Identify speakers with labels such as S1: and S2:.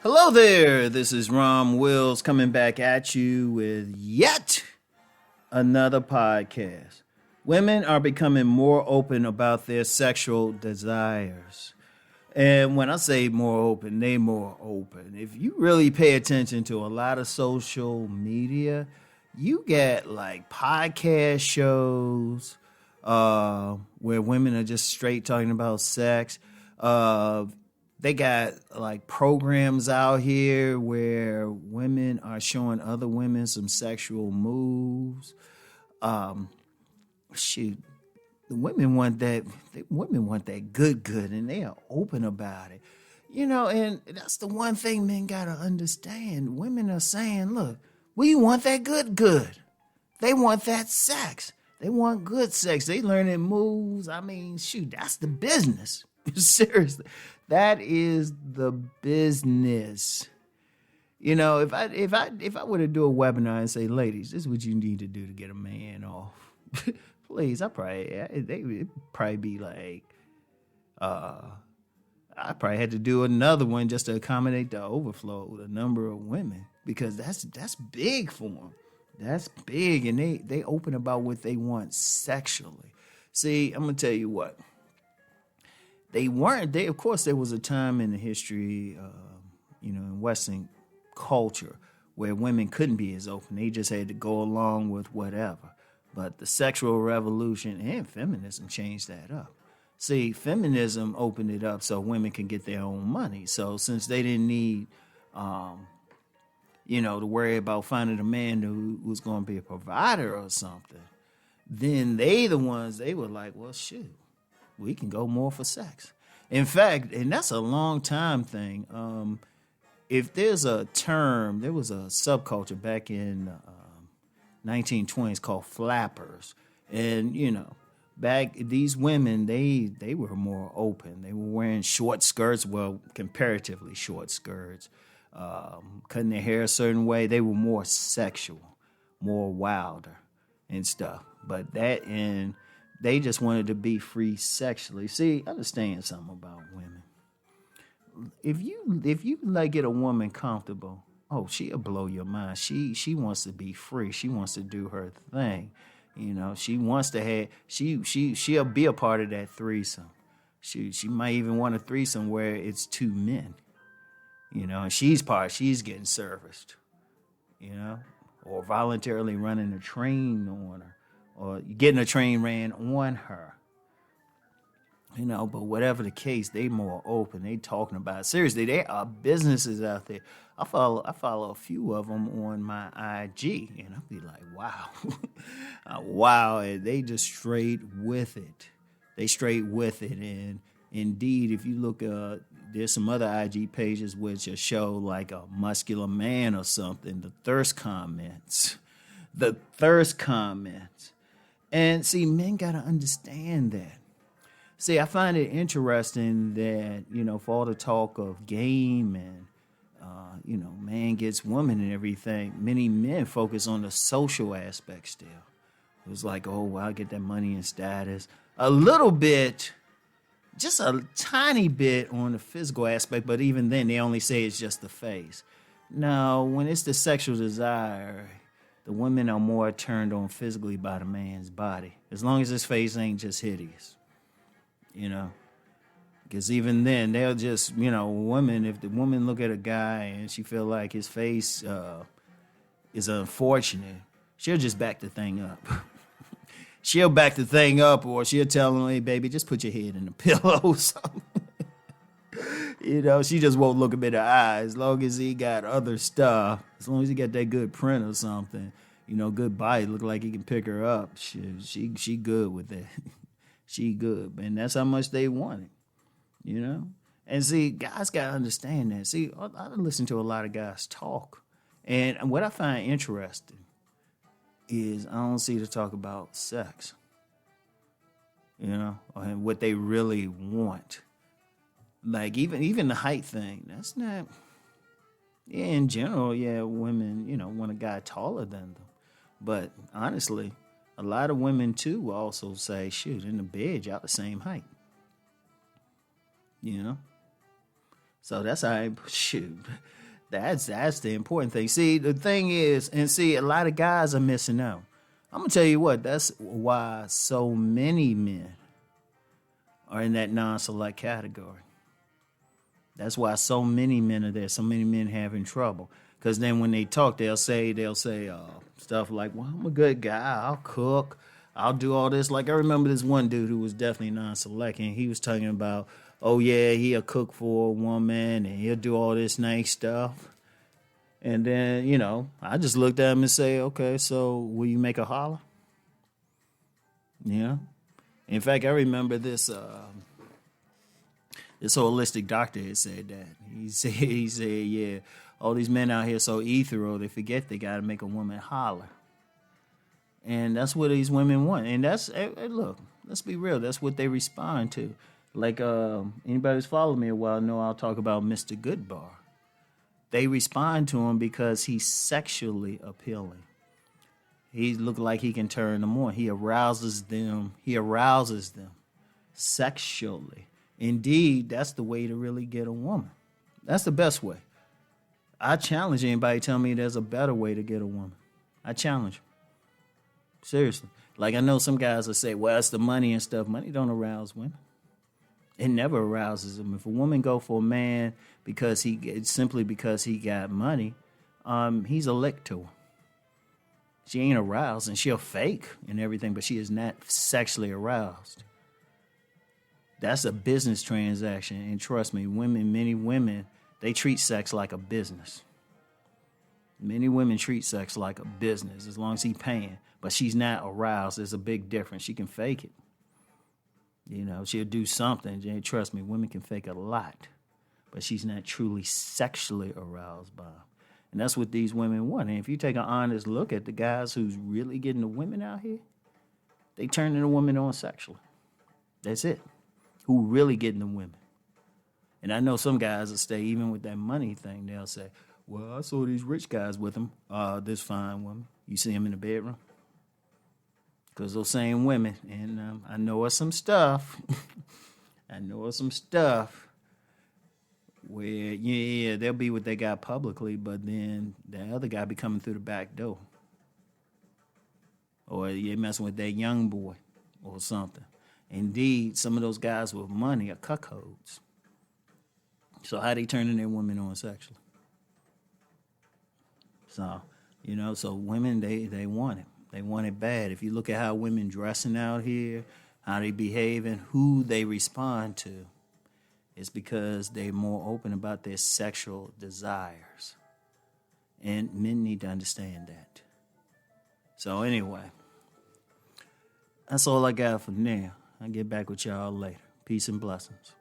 S1: Hello there, this is Rom Wills coming back at you with yet another podcast. Women are becoming more open about their sexual desires. And when I say more open, they more open. If you really pay attention to a lot of social media, you get like podcast shows where women are just straight talking about sex. They got like programs out here where women are showing other women some sexual moves. Shoot, the women want that. Women want that good, and they are open about it. And that's the one thing men gotta understand. Women are saying, "Look, we want that good. They want that sex. They want good sex. They learning moves. I mean, shoot, that's the business." Seriously, that is the business. If I were to do a webinar and say, ladies, this is what you need to do to get a man off, please, they would probably be like, I probably had to do another one just to accommodate the overflow, the number of women, because that's big for them. That's big, and they open about what they want sexually. See, I'm gonna tell you what. Of course, there was a time in the history, in Western culture where women couldn't be as open. They just had to go along with whatever. But the sexual revolution and feminism changed that up. See, feminism opened it up so women can get their own money. So since they didn't need, to worry about finding a man who was going to be a provider or something, then they were like, well, shoot. We can go more for sex. In fact, and that's a long time thing. If there's a term, there was a subculture back in 1920s called flappers. And, back these women, they were more open. They were wearing short skirts, well, comparatively short skirts, cutting their hair a certain way. They were more sexual, more wilder and stuff. But they just wanted to be free sexually. See, understand something about women. If you like get a woman comfortable, she'll blow your mind. She wants to be free. She wants to do her thing. She wants to have she'll be a part of that threesome. She might even want a threesome where it's two men. And she's getting serviced. Or voluntarily running a train on her. Or getting a train ran on her. But whatever the case, they more open. They talking about it. Seriously, there are businesses out there. I follow a few of them on my IG, and I'll be like, wow. Wow, and they just straight with it. And indeed, if you look, there's some other IG pages which will show like a muscular man or something, the thirst comments. And see, men got to understand that. See, I find it interesting that, for all the talk of game and, man gets woman and everything, many men focus on the social aspect still. It was like, I'll get that money and status. A little bit, just a tiny bit on the physical aspect, but even then they only say it's just the face. Now, when it's the sexual desire, the women are more turned on physically by the man's body, as long as his face ain't just hideous, Because even then, they'll just, women, if the woman look at a guy and she feel like his face is unfortunate, she'll just back the thing up. She'll back the thing up, or she'll tell him, hey, baby, just put your head in the pillow or something. She just won't look him in the eye as long as he got other stuff. As long as he got that good print or something, good body, look like he can pick her up. She good with that. She good, and that's how much they want it, And see, guys gotta understand that. See, I listen to a lot of guys talk, and what I find interesting is I don't see to talk about sex, and what they really want. Like even the height thing, that's not. Yeah, in general, women, want a guy taller than them. But honestly, a lot of women too also say, shoot, in the bed, y'all the same height. So that's how I shoot. That's the important thing. See, the thing is, and see, a lot of guys are missing out. I'm gonna tell you what. That's why so many men are in that non-select category. That's why so many men are there. So many men having trouble. Because then when they talk, they'll say stuff like, "Well, I'm a good guy. I'll cook. I'll do all this." Like I remember this one dude who was definitely non-select, and he was talking about, "Oh yeah, he'll cook for a woman, and he'll do all this nice stuff." And then I just looked at him and say, "Okay, so will you make a holler?" Yeah. In fact, I remember this holistic doctor had said that. He said, yeah, all these men out here so ethereal, they forget they got to make a woman holler. And that's what these women want. And that's, look, let's be real. That's what they respond to. Like anybody who's followed me a while know I'll talk about Mr. Goodbar. They respond to him because he's sexually appealing. He look like he can turn them on. He arouses them sexually. Indeed, that's the way to really get a woman. That's the best way. I challenge anybody to tell me there's a better way to get a woman. I challenge them. Seriously. Like I know some guys will say, well, it's the money and stuff. Money don't arouse women. It never arouses them. If a woman go for a man because he got money, he's a lick to her. She ain't aroused, and she'll fake and everything, but she is not sexually aroused. That's a business transaction, and trust me, many women, they treat sex like a business. Many women treat sex like a business as long as he's paying, but she's not aroused. There's a big difference. She can fake it. She'll do something. And trust me, women can fake a lot, but she's not truly sexually aroused by him. And that's what these women want. And if you take an honest look at the guys who's really getting the women out here, they turn the women on sexually. That's it. Who really getting the women. And I know some guys will stay, even with that money thing, they'll say, well, I saw these rich guys with them, this fine woman. You see them in the bedroom? Because those same women, and I know of some stuff. Where, yeah, they'll be what they got publicly, but then the other guy be coming through the back door. Or you're messing with that young boy or something. Indeed, some of those guys with money are cuckolds. So how they turning their women on sexually? So, so women, they want it. They want it bad. If you look at how women dressing out here, how they behaving, who they respond to, it's because they're more open about their sexual desires. And men need to understand that. So anyway, that's all I got for now. I'll get back with y'all later. Peace and blessings.